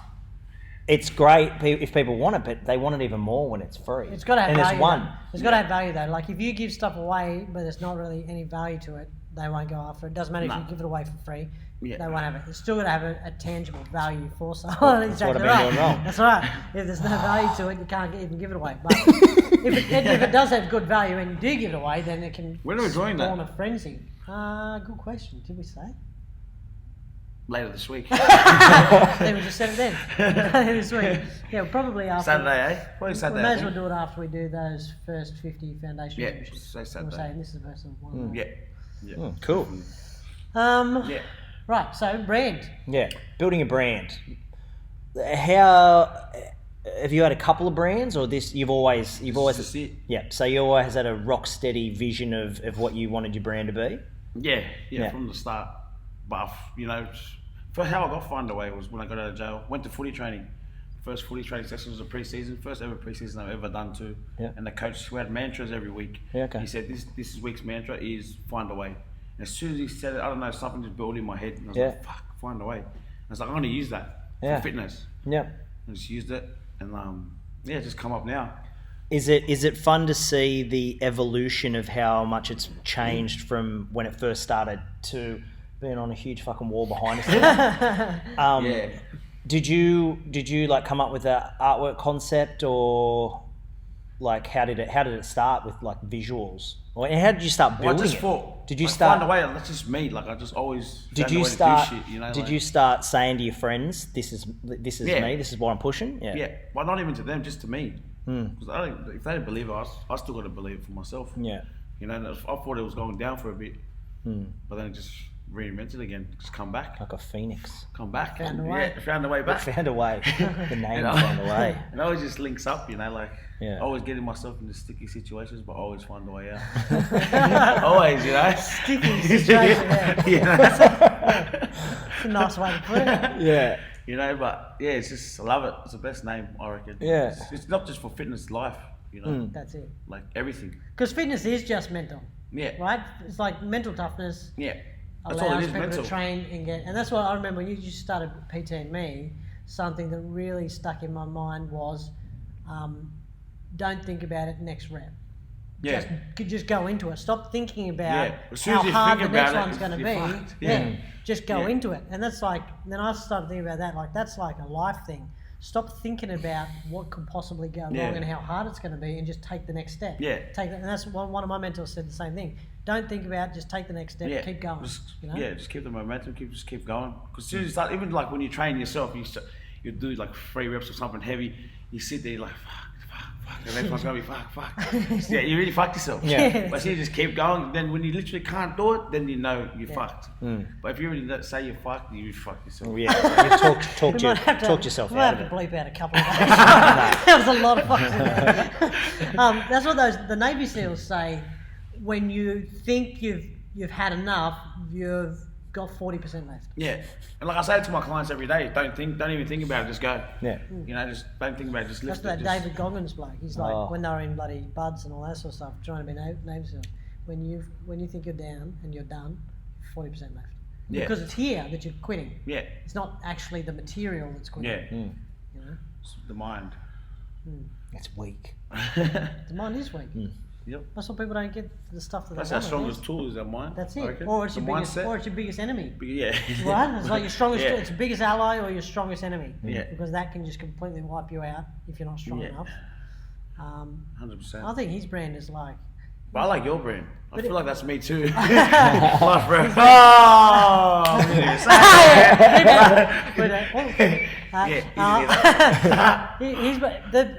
it's great if people want it, but they want it even more when it's free. It's got to have and value. there's one. It's got to have value though. Like if you give stuff away, but there's not really any value to it, they won't go after it. Doesn't matter if you give it away for free. They won't have it. It's still got to have a tangible value for someone. That's what I've been doing wrong. That's right. If there's no value to it, you can't even give it away. But if it does have good value and you do give it away, then it can When are we drawing that? spawn a frenzy. Good question. Did we say? Later this week. Then we just said it then. This week. Yeah, probably after. Saturday, eh? Probably Saturday. We may I as well think. do it after we do those first 50 foundation Yeah, memberships. say We're Saturday. saying this is the first one. Yeah. Cool. Yeah. Right, so brand. Yeah, building a brand. How have you had a couple of brands, or this? You've always This is it. yeah. So you always had a rock steady vision of what you wanted your brand to be. Yeah, from the start. But for how I got Find a Way was when I got out of jail. Went to footy training. First footy training session was a pre-season. First ever pre-season I've ever done too. Yeah. And the coach, we had mantras every week. Yeah, okay. He said this week's mantra is Find a Way. And as soon as he said it, I don't know, something just built in my head. And I was like, fuck, Find a Way. And I was like, I'm going to use that for fitness. Yeah. I just used it, and just come up now. Is it fun to see the evolution of how much it's changed from when it first started to being on a huge fucking wall behind us? Yeah. Did you like come up with that artwork concept, or like how did it start with like visuals? Or how did you start Well, building just it? for Did you like, start? Find a Way? That's just me. Like I just always. Did found a you way to do start? shit, Did like- you start saying to your friends, "This is Yeah. me. This is what I'm pushing"? Yeah. Yeah, well, not even to them, just to me. Because if they don't believe it, I still got to believe it for myself. Yeah. And I thought it was going down for a bit, but then it just reinvented again. Just come back. Like a phoenix. Come back. Found a way. Yeah, found a way back. Found a way. The name You know? found a way. It always just links up, like Yeah. always getting myself into sticky situations, but always find a way out. Always, Sticky situation, yeah. It's a nice way to put it. Yeah. But yeah, it's just, I love it. It's the best name, I reckon. Yeah. It's not just for fitness, life, That's it. like everything. Because fitness is just mental, Yeah. right? It's like mental toughness Yeah. That's all allows it is, people mental. to train and get. And that's what I remember when you just started PTing me. Something that really stuck in my mind was, don't think about it next rep. Yeah. Just go into it. Stop thinking about Yeah. As soon how as you hard think the next about it, one's going to you're be. fucked. Yeah. Just go Yeah. into it. And that's like, then I started thinking about that. Like, that's like a life thing. Stop thinking about what could possibly go wrong Yeah. and how hard it's going to be, and just take the next step. Yeah. Take that, and that's one of my mentors said the same thing. Don't think about it, just take the next step. Yeah. Keep going. Just, you know? Yeah, just keep the momentum, just keep going. Because as soon as you start, even like when you train yourself, you do like 3 reps of something heavy, you sit there, you're like, fuck, the next one's gonna be fuck. Yeah, you really fucked yourself. Yeah. But you just keep going, then when you literally can't do it, then you know you're fucked. But if you really say you're fucked, you fuck yourself. Yeah. You talk We might have to- talk yourself we'll out have of to it. bleep out a couple of those. That was a lot of fucks in there. That's what the Navy SEALs say. When you think you've had enough, you've got 40% left. Yeah, and like I say to my clients every day, don't even think about it, just go. Yeah. Just don't think about it, just lift That's it. that just- David Goggins bloke. He's like, Oh. when they were in bloody buds and all that sort of stuff, trying to be Navy SEAL. When you think you're down and you're done, 40% left. Yeah. Because it's here that you're quitting. Yeah, It's not actually the material that's quitting. yeah. You know, It's the mind. It's weak. the mind is weak. Yep. That's what people don't get the stuff that That's they our want. strongest tool is our mind. That's I it. reckon. Or it's The your biggest, mindset. or it's your biggest enemy. Yeah. Right? It's like your strongest, Yeah. it's your biggest ally or your strongest enemy. Yeah. Because that can just completely wipe you out if you're not strong Yeah. enough. 100%. I think his brand is like, But I like your brand. I But feel it- like that's me too. My friend. Oh!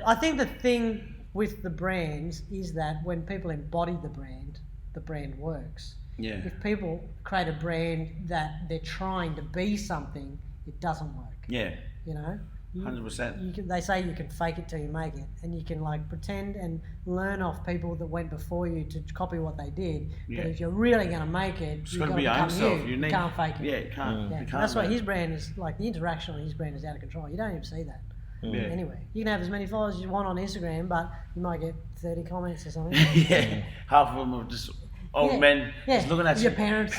I think the thing with the brands is that when people embody the brand works. Yeah. If people create a brand that they're trying to be something, it doesn't work. Yeah. You know, 100%. They say you can fake it till you make it, and you can like pretend and learn off people that went before you to copy what they did. Yeah. But if you're really going to make it, It's you've got got to to be your own become self. you. You can't fake it. Yeah, you can't. Yeah, You can't. that's why man. his brand is like the interaction on his brand is out of control. You don't even see that Yeah. anyway. You can have as many followers as you want on Instagram, but you might get 30 comments or something. Yeah. Half of them are just old Yeah. men Yeah, just looking at your you. parents.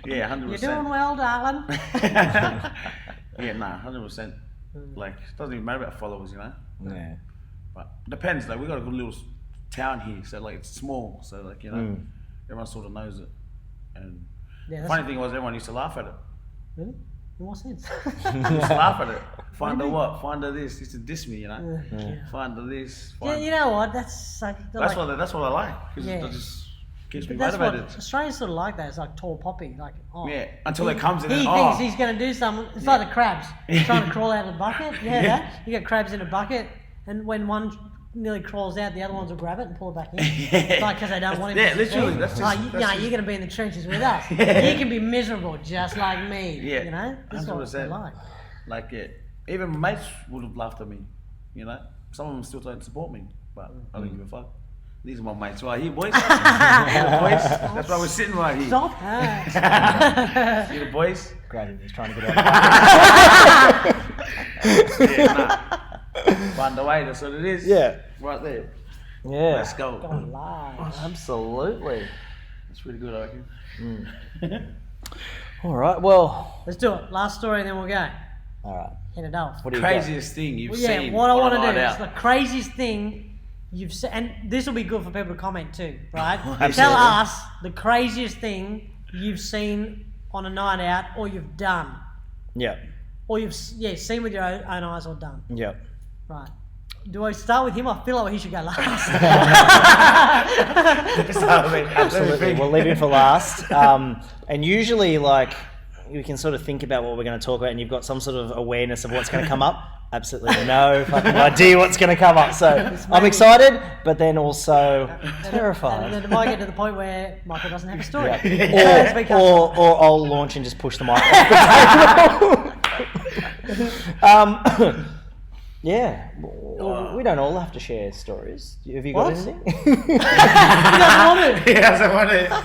Yeah, 100%. You're doing well, darling. Yeah, nah, 100%. Like, it doesn't even matter about followers, you know. Yeah. But depends. Like, we got a good little town here, so like it's small, so like you know, everyone sort of knows it. And the funny thing was, everyone used to laugh at it. Really? In what sense? Used to laugh at it. Find her what? Find her this. Used to diss me, you know. Find her this. Yeah, you know what? That's like. That's what I like. Because it just keeps me motivated. What Australians sort of like that. It's like tall poppy. Like, yeah, until it comes in. He thinks he's going to do something. It's like the crabs trying to crawl out of the bucket. Yeah, you get crabs in a bucket, and when one nearly crawls out, the other ones will grab it and pull it back in. It's like because they don't want him to literally. That's just, you're going to be in the trenches with us. You can be miserable just like me. Yeah, you know. That's what they like. Like even my mates would have laughed at me. You know, some of them still don't support me, but I don't give a fuck. These are my mates right here, boys. That's why we're sitting right here. Stop. See the boys? Great, he's trying to get out. Find the way, that's what it is. Yeah. Right there. Yeah. Let's go. Absolutely. That's really good, I reckon. All right, well. Let's do it. Last story and then we'll go. All right. Hit it off. What craziest thing you've seen? What I want to do is the craziest thing you've seen, and this will be good for people to comment too, right? Tell us the craziest thing you've seen on a night out or you've done. Yeah. Or you've seen with your own eyes or done. Yeah. Right. Do I start with him? I feel like he should go last. Absolutely. We'll leave him for last. And usually, like, we can sort of think about what we're going to talk about, and you've got some sort of awareness of what's going to come up. Absolutely no fucking idea what's going to come up. So I'm excited, but then also terrified. And then it might get to the point where Michael doesn't have a story. Yeah. Or I'll launch and just push the mic off the table. Yeah. We don't all have to share stories. Have you got anything? He doesn't want to. He doesn't want to.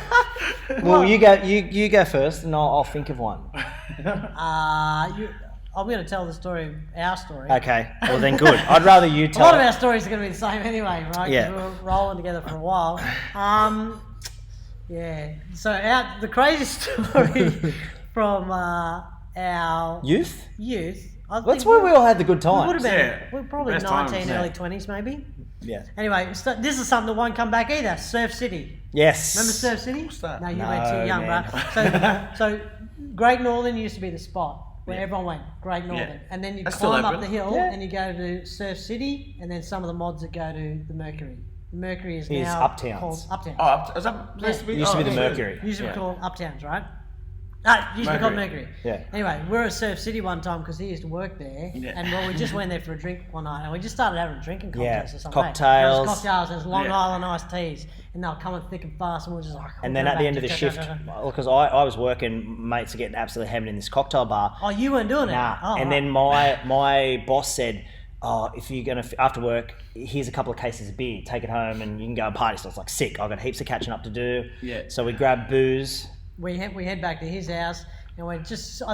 Well, you go first, and I'll think of one. I'm going to tell the story, our story. Okay. Well, then good. I'd rather you tell. A lot of our stories are going to be the same anyway, right? Yeah. We were rolling together for a while. Yeah. So the craziest story from our youth. That's where we all had the good times. We would have been. We're probably Best 19, times, early 20s, maybe. Yeah. Anyway, so this is something that won't come back either. Surf City. Yes. Remember Surf City? What's that? No, you went too young, man. bro. So Great Northern used to be the spot where everyone went. Great Northern, and then you climb up the hill and you go to Surf City, and then some of the mods that go to the Mercury. The Mercury is now called Uptowns. Oh, is that used to be? Used to be the Mercury. Used to be called Uptowns, right? Used to be called Mercury. Yeah. Anyway, we were at Surf City one time because he used to work there, and we just went there for a drink one night, and we just started having a drinking contest or something. Cocktails. There was cocktails, there's Long Island iced teas, and they were coming thick and fast, and we were just like. And then at the end of the shift, because I was working, mates are getting absolutely hammered in this cocktail bar. Oh, you weren't doing it? Nah. And then my boss said, oh, if you're going to, after work, here's a couple of cases of beer, take it home and you can go and party. So it's like sick. I've got heaps of catching up to do. Yeah. So we grabbed booze. We head back to his house. And I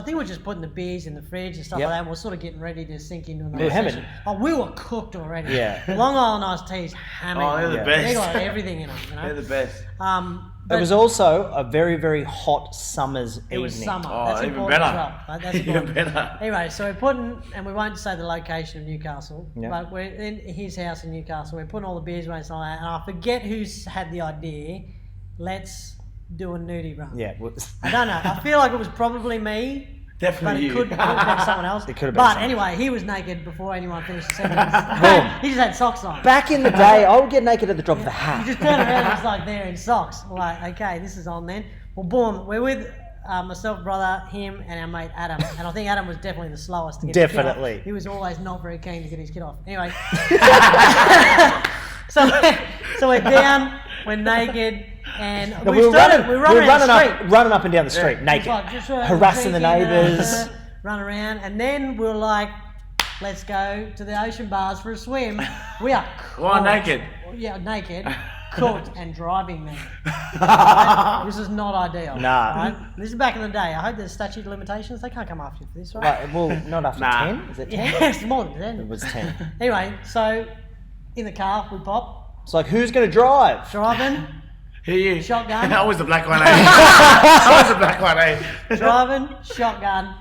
think we're just putting the beers in the fridge and stuff like that. And we're sort of getting ready to sink into another session. Oh, we were cooked already. Yeah. Long Island iced teas, hammered. Oh, they're the best. They got everything in them. You know? They're the best. It was also a very, very hot summer's evening. It was summer. Oh, That's even important better. as well. Right? That's Even important. better. Anyway, so we're putting, and we won't say the location of Newcastle, Yeah. but we're in his house in Newcastle. We're putting all the beers away and stuff like that. And I forget who's had the idea. Let's do a nudie run. Yeah. I don't know. I feel like it was probably me. Definitely But it you. could have been someone else. It could have been But someone. anyway, he was naked before anyone finished the sentence. Boom. He just had socks on. Back in the day, I would get naked at the drop of a You hat. just turn around and it's like there in socks. We're like, okay, this is on then. Well, boom, we're with myself, brother, him, and our mate Adam. And I think Adam was definitely the slowest to get his kid Definitely. off. He was always not very keen to get his kid off. Anyway. so we're down, we're naked, and No, we were running running up and down the street, naked, like, just, harassing the drinking, neighbours. Run around, and then we're like, let's go to the ocean bars for a swim. We are Well, cooked. naked. Yeah, naked, cooked, and driving there. Right? This is not ideal. Nah. Right? This is back in the day. I hope there's statute of limitations. They can't come after you for this, right? Right, well, not after 10. Is it 10? Yeah, it's more than 10. It was 10. Anyway, so in the car, we pop, It's like, who's going to drive? driving, Here you. Shotgun. I was the black one, eh? I was the black one, eh? driving, shotgun.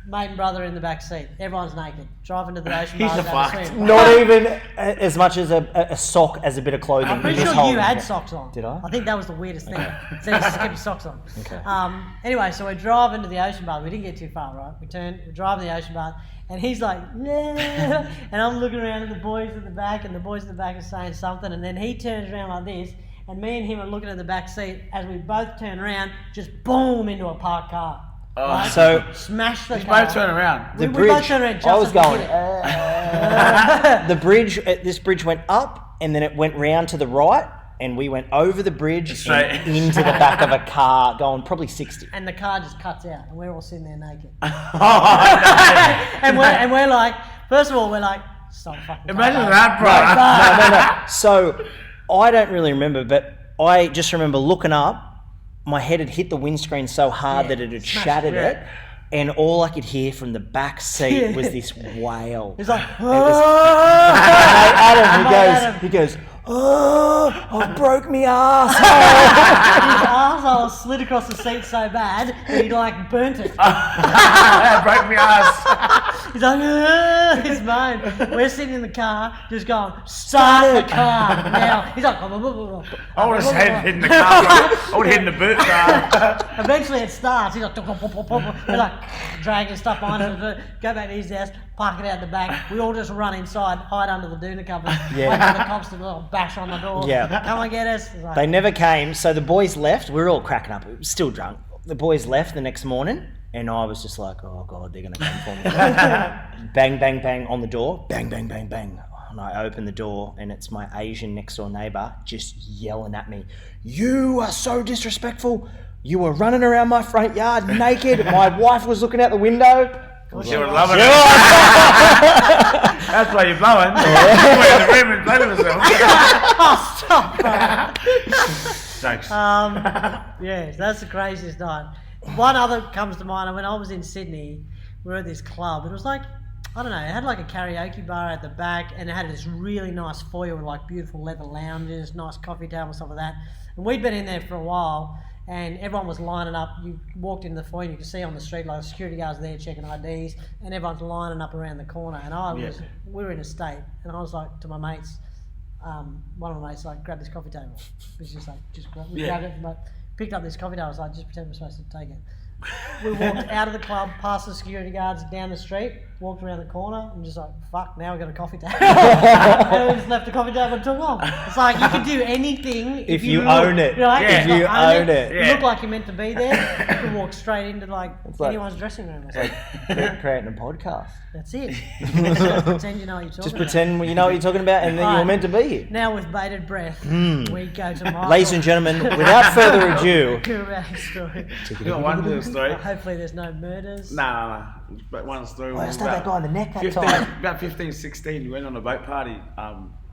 mate and brother in the back seat. Everyone's naked. Driving to the ocean He's bar. a to fuck. swim. Not even as much as a sock as a bit of clothing. I'm pretty Just sure you holding had it. socks on. Did I? I think that was the weirdest thing. So you just kept your socks on. Okay. Anyway, so we're driving to the ocean bar. We didn't get too far, right? We're driving to the ocean bar, and he's like, yeah. And I'm looking around at the boys at the back, and the boys at the back are saying something, and then he turns around like this, and me and him are looking at the back seat as we both turn around, just boom into a parked car. Right? So Smash the You car. both turn around. the we bridge. both turned around just I was as we going. hit it. The bridge. This bridge went up, and then it went round to the right, and we went over the bridge Straight. and into the back of a car, going probably 60. And the car just cuts out, and we're all sitting there naked. Oh, and we're like, first of all, we're like, stop fucking. Imagine car, that, bro. No. So I don't really remember, but I just remember looking up. My head had hit the windscreen so hard Yeah, that it had smashed shattered it. it, and all I could hear from the back seat was this wail. It's like, Adam, he goes, oh, I broke me ass. his arsehole slid across the seat so bad that he like burnt it. Break me ass. He's like, his moan. We're sitting in the car, just going, start the car now. He's like, I would have hidden the car. I would have hidden the boot car. eventually it starts. He's like, we're like dragging stuff behind us. Go back to his desk, park it out the back. We all just run inside, hide under the doona covers, wait for the cops to bash on the door. Yeah. Come and get us. It's like, They never came, so the boys left. We were all cracking up. We were still drunk. The boys left the next morning, and I was just like, oh, God, they're going to come for me. Bang, bang, bang on the door. Bang, bang, bang, bang. And I open the door, and it's my Asian next-door neighbour just yelling at me. You are so disrespectful. You were running around my front yard naked. My wife was looking out the window. She was loving it. That's why you're blowing. You went in the room and played with yourself. oh, stop, bro. Jokes. Yes, that's the craziest night. One other comes to mind. When I was in Sydney, we were at this club. It was like, I don't know, it had like a karaoke bar at the back, and it had this really nice foyer with like beautiful leather lounges, nice coffee table, stuff like that. And we'd been in there for a while, and everyone was lining up. You walked into the foyer, and you could see on the street like the security guards there checking IDs, and everyone's lining up around the corner. And we were in a state, and I was like to my mates, one of my mates like, grab this coffee table. It was just like, grabbed it, but picked up this coffee table. I was like, just pretend we're supposed to take it. We walked out of the club, past the security guards, down the street, walked around the corner, and just like, fuck, now we've got a coffee table. And we just left the coffee table and took off. It's like, you can do anything if you own it. Right? If you own it. You look like you're meant to be there. You can walk straight into like anyone's dressing room. It's like, Creating a podcast. that's it. Just pretend you know what you're talking Just about. pretend you know what you're talking about, and then you're meant to be here. Now with bated breath, we go to Michael. Ladies and gentlemen, without further ado, Hear about his story. You got one little story? Hopefully there's no murders. Nah. But one story. I stabbed that guy in the neck that 15, time. about 15, 16, we went on a boat party.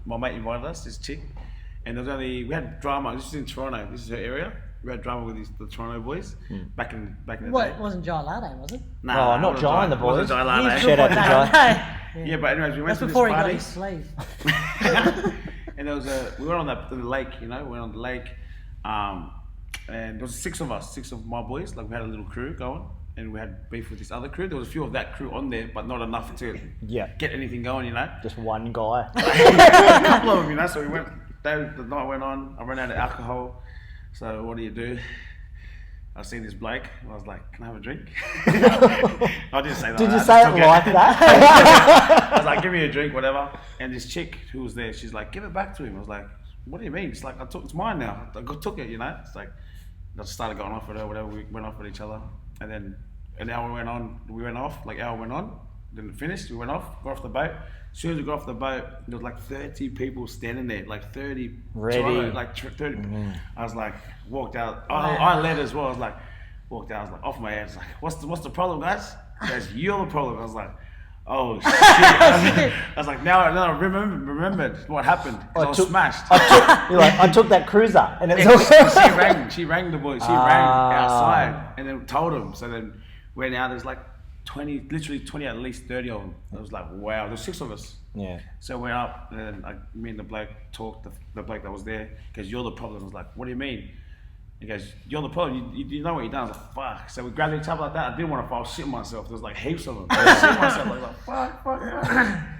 My mate invited us, this chick, and we had drama. This is in Toronto. This is her area. We had drama with the Toronto boys back in the day. What, it wasn't Jai Lade, was it? Nah, not Jai and the boys. Wasn't Jai Lade. He's Shout out to Jai. Yeah, but anyways, we went That's to this before he got party. his sleeve. And there was we went on the lake, we went on the lake, and there was 6 of us, 6 of my boys. Like we had a little crew going, and we had beef with this other crew. There was a few of that crew on there, but not enough to get anything going, Just one guy. A couple of them, So we went. The night went on. I ran out of alcohol. So what do? I seen this bloke. I was like, "Can I have a drink?" I didn't say that. Did you I say just it took like that? I was like, "Give me a drink, whatever." And this chick who was there, she's like, "Give it back to him." I was like, "What do you mean?" It's like, it's mine now. I took it, It's like, I just started going off with her, whatever. We went off with each other, and then an hour went on. We went off. Like hour went on. Then it finished. We went off. Got off the boat. As soon as we got off the boat, there was like 30 people standing there, like 30. Ready. Toronto, like 30. I was like, walked out. I led as well. I was like, walked out. I was like, off my head. I was like, what's the problem, guys? He goes, you're the problem. I was like, oh shit. I was like, now I remembered what happened. I was smashed. I took that cruiser, and it's all. She rang the boys. She rang outside and then told them. So then we're now there's like 20, literally 20, at least 30 of them. I was like, wow, there's 6 of us. Yeah. So we went up, and then me and the bloke talked, the bloke that was there, because you're the problem. I was like, what do you mean? He goes, "You're the problem. You know what you've done." I was like, "Fuck!" So we grabbed each other like that. I didn't want to fall shit myself. There was like heaps of them. I was shitting myself. I was like, "Fuck!"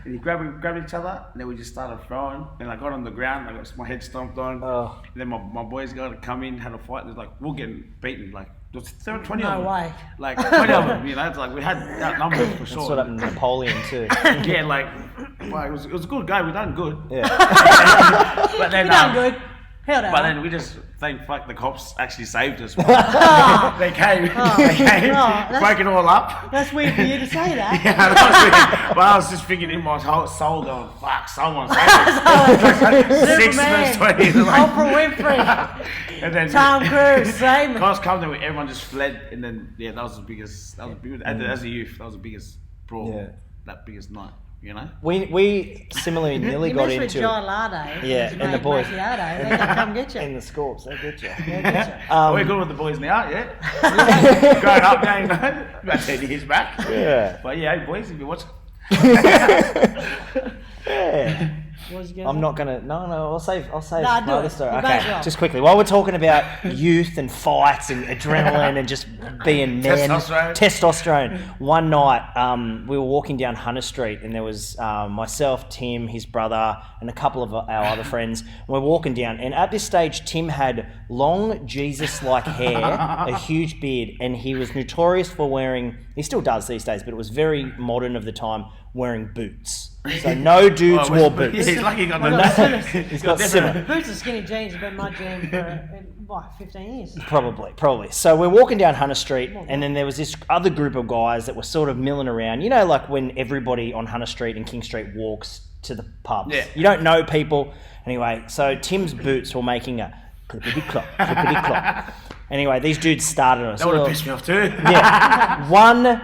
And he grabbed each other, and then we just started throwing. And I got on the ground. I got my head stomped on. Oh. And then my boys got to come in, had a fight. There's like we're getting beaten. Like there was 20 No of them. way. Like 20 of them. You know, it's like we had that number for sure. That's what happened to Napoleon too. Yeah, like well, it was a good game. We done good. Yeah. But then You done good. Held out. But then we just thank fuck the cops actually saved us. They came, broke it all up. That's weird for you to say that. Yeah, that was weird. But I was just thinking in my whole soul going, fuck, someone saved us. 6 versus 20. Like, Oprah Winfrey. and then Tom Cruise, same. cops come there, everyone just fled, and then that was the biggest. As a youth, that was the biggest brawl. Yeah. That biggest night. You know. We similarly nearly got You mess with into John Lardo. Yeah, and the boys. Macchiato, they're gonna come get you. in the scores. They get you. They'll get you. We're good with the boys now, yeah. Growing up now, you know, about 10 years back. Yeah. But yeah, hey boys, if you watch. Yeah. What was you gonna I'm say? not gonna. No, I'll save No, my do other it. story. You may as Okay, well. just quickly. While we're talking about youth and fights and adrenaline and just being men, testosterone. One night, we were walking down Hunter Street, and there was myself, Tim, his brother, and a couple of our other friends. And we're walking down, and at this stage, Tim had long Jesus-like hair, a huge beard, and he was notorious for wearing. He still does these days, but it was very modern of the time, wearing boots. So no dudes wore boots. Yeah, he's lucky he got Well, the got Simmons. He's got similar. Boots and skinny jeans have been my jam for 15 years. Probably. So we're walking down Hunter Street, and then there was this other group of guys that were sort of milling around. You know, like when everybody on Hunter Street and King Street walks to the pubs. Yeah. You don't know people. Anyway, so Tim's boots were making a clippity-clop, clippity-clop. Anyway, these dudes started us. That would have pissed me off too. Yeah. One,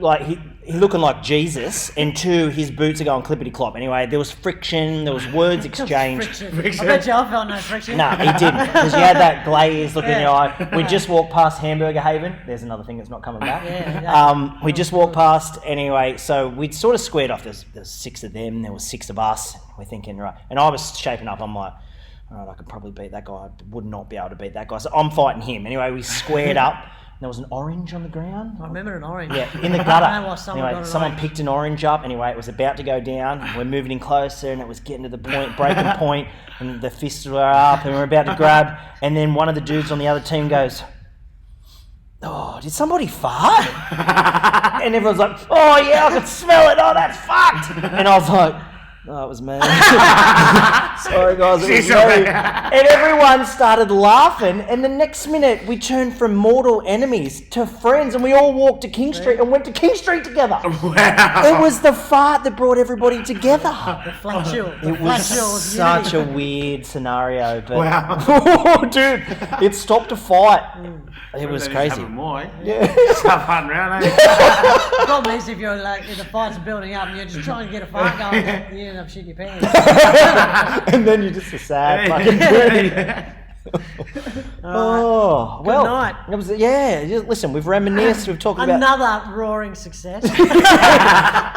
like he looking like Jesus, and two, his boots are going clippity clop. Anyway, there was friction, there was words exchanged. Friction. I bet you I felt no friction. No, he didn't, because you had that glaze look in your eye. We just walked past Hamburger Haven. There's another thing that's not coming back. Yeah, we just walked past anyway, so we'd sort of squared off. There's 6 of them, there was 6 of us. We're thinking, right, and I was shaping up. I'm like, all right, I could probably beat that guy. I would not be able to beat that guy. So I'm fighting him. Anyway, we squared up. There was an orange on the ground. I remember an orange. Yeah, in the gutter. I don't know why someone got an someone orange. picked an orange up. Anyway, it was about to go down. We're moving in closer, and it was getting to the breaking point, and the fists were up, and we're about to grab. And then one of the dudes on the other team goes, "Oh, did somebody fart?" And everyone's like, "Oh yeah, I could smell it. Oh, that's fucked." And I was like, "Oh, it was me." Sorry guys, it was me. And everyone started laughing, and the next minute we turned from mortal enemies to friends, and we all walked to King Street and went to King Street together. Wow. It was the fart that brought everybody together. The flat chill. The It was flat chill of such unity. a weird scenario, but Wow. dude, it stopped a fight. It was crazy. More, Yeah. Start running around, eh? The problem is if you're like, if the fight's building up and you're just trying to get a fight going, you end up shitting your pants. And then you're just a sad fucking dude. Oh, well, night. it was, listen, we've reminisced, we've talked about, Another roaring success.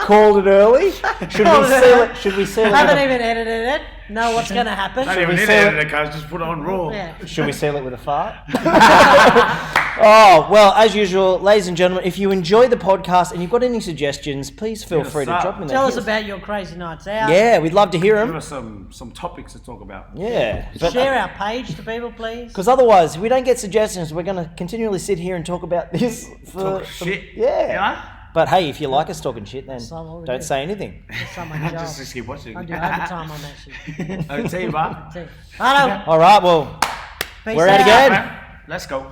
called it early. Should we seal it? Haven't with even edited it. Know what's going to happen. Don't even we need seal it, guys. Just put it on raw. Yeah. should we seal it with a fart? Oh, well, as usual, ladies and gentlemen, if you enjoy the podcast and you've got any suggestions, please feel free to drop them in there. Tell us about your crazy nights out. Yeah, we'd love to hear Give them. us some topics to talk about. Yeah. Share our page to people, please. Because otherwise, if we don't get suggestions, we're going to continually sit here and talk about this for Talk shit. Yeah. You know? But hey, if you like us talking shit, then So what we don't do. say anything. That's not my job. Just keep watching. I do overtime on that shit. OT, but Hello. All right, well, Peace we're out out. again. let's go.